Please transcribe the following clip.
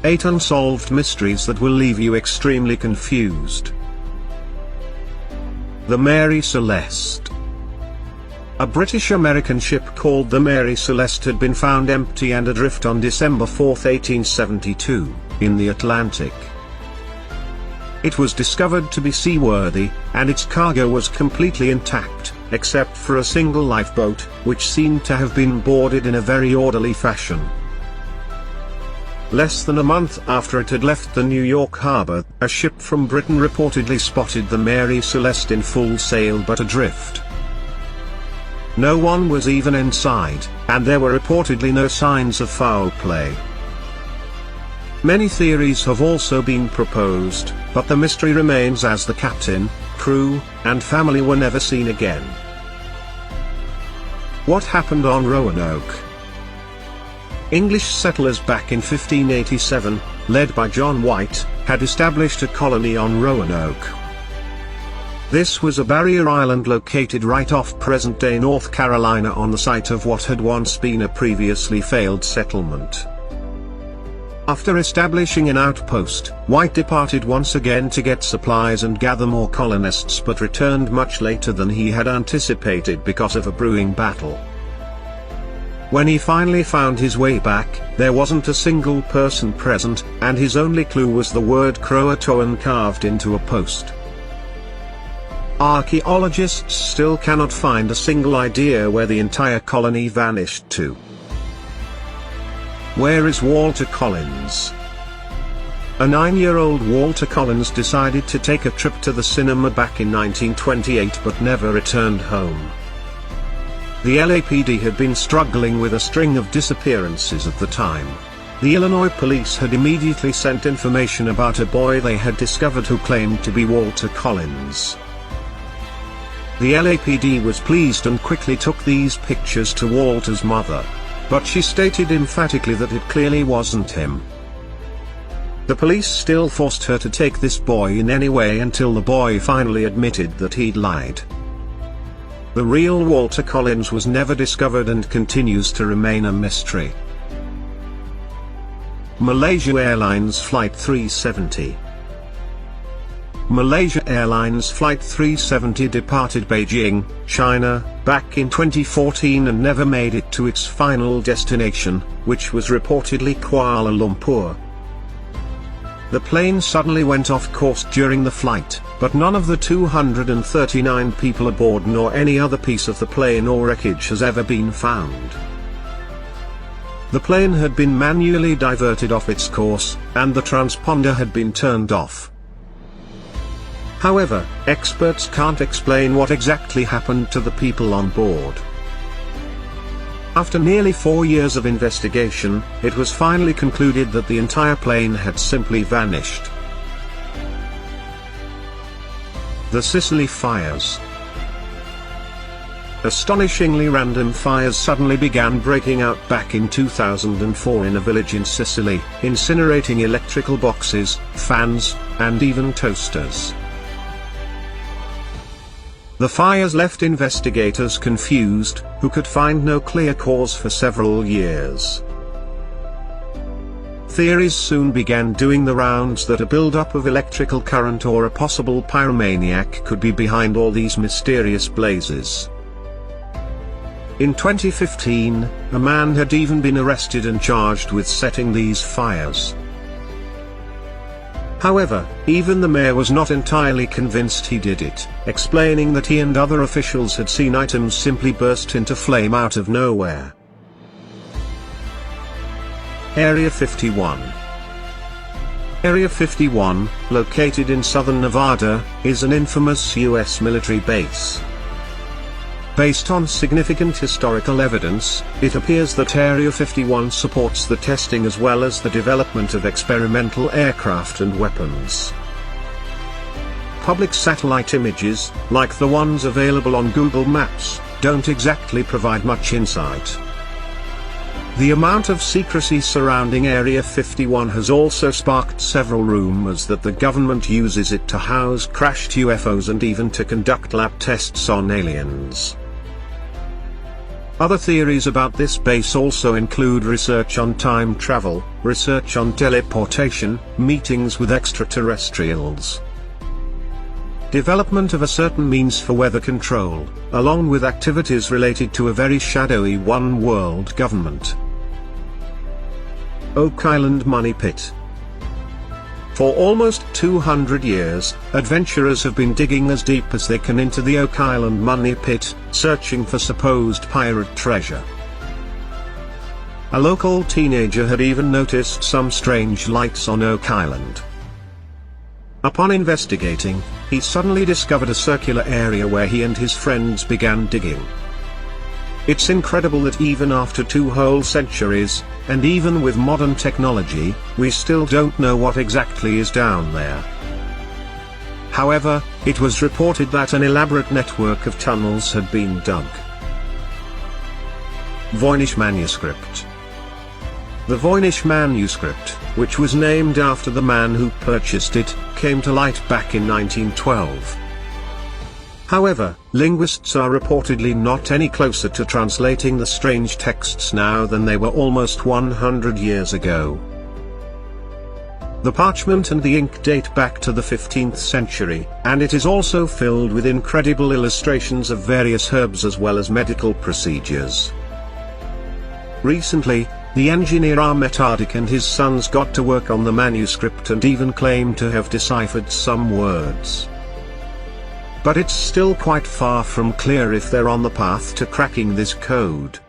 8 unsolved mysteries that will leave you extremely confused. The Mary Celeste. A British-American ship called the Mary Celeste had been found empty and adrift on December 4, 1872, in the Atlantic. It was discovered to be seaworthy, and its cargo was completely intact, except for a single lifeboat, which seemed to have been boarded in a very orderly fashion. Less than a month after it had left the New York harbor, a ship from Britain reportedly spotted the Mary Celeste in full sail but adrift. No one was even inside, and there were reportedly no signs of foul play. Many theories have also been proposed, but the mystery remains as the captain, crew, and family were never seen again. What happened on Roanoke? English settlers back in 1587, led by John White, had established a colony on Roanoke. This was a barrier island located right off present-day North Carolina on the site of what had once been a previously failed settlement. After establishing an outpost, White departed once again to get supplies and gather more colonists but returned much later than he had anticipated because of a brewing battle. When he finally found his way back, there wasn't a single person present, and his only clue was the word Croatoan carved into a post. Archaeologists still cannot find a single idea where the entire colony vanished to. Where is Walter Collins? A 9-year-old Walter Collins decided to take a trip to the cinema back in 1928 but never returned home. The LAPD had been struggling with a string of disappearances at the time. The Illinois police had immediately sent information about a boy they had discovered who claimed to be Walter Collins. The LAPD was pleased and quickly took these pictures to Walter's mother, but she stated emphatically that it clearly wasn't him. The police still forced her to take this boy in anyway until the boy finally admitted that he'd lied. The real Walter Collins was never discovered and continues to remain a mystery. Malaysia Airlines Flight 370. Malaysia Airlines Flight 370 departed Beijing, China, back in 2014 and never made it to its final destination, which was reportedly Kuala Lumpur. The plane suddenly went off course during the flight, but none of the 239 people aboard nor any other piece of the plane or wreckage has ever been found. The plane had been manually diverted off its course, and the transponder had been turned off. However, experts can't explain what exactly happened to the people on board. After nearly 4 years of investigation, it was finally concluded that the entire plane had simply vanished. The Sicily Fires. Astonishingly random fires suddenly began breaking out back in 2004 in a village in Sicily, incinerating electrical boxes, fans, and even toasters. The fires left investigators confused, who could find no clear cause for several years. Theories soon began doing the rounds that a build-up of electrical current or a possible pyromaniac could be behind all these mysterious blazes. In 2015, a man had even been arrested and charged with setting these fires. However, even the mayor was not entirely convinced he did it, explaining that he and other officials had seen items simply burst into flame out of nowhere. Area 51. Area 51, located in southern Nevada, is an infamous U.S. military base. Based on significant historical evidence, it appears that Area 51 supports the testing as well as the development of experimental aircraft and weapons. Public satellite images, like the ones available on Google Maps, don't exactly provide much insight. The amount of secrecy surrounding Area 51 has also sparked several rumors that the government uses it to house crashed UFOs and even to conduct lab tests on aliens. Other theories about this base also include research on time travel, research on teleportation, meetings with extraterrestrials, development of a certain means for weather control, along with activities related to a very shadowy one-world government. Oak Island Money Pit. For almost 200 years, adventurers have been digging as deep as they can into the Oak Island Money Pit, searching for supposed pirate treasure. A local teenager had even noticed some strange lights on Oak Island. Upon investigating, he suddenly discovered a circular area where he and his friends began digging. It's incredible that even after 2 whole centuries, and even with modern technology, we still don't know what exactly is down there. However, it was reported that an elaborate network of tunnels had been dug. Voynich Manuscript. The Voynich Manuscript, which was named after the man who purchased it, came to light back in 1912. However, linguists are reportedly not any closer to translating the strange texts now than they were almost 100 years ago. The parchment and the ink date back to the 15th century, and it is also filled with incredible illustrations of various herbs as well as medical procedures. Recently, the engineer Ahmet Ardik and his sons got to work on the manuscript and even claimed to have deciphered some words. But it's still quite far from clear if they're on the path to cracking this code.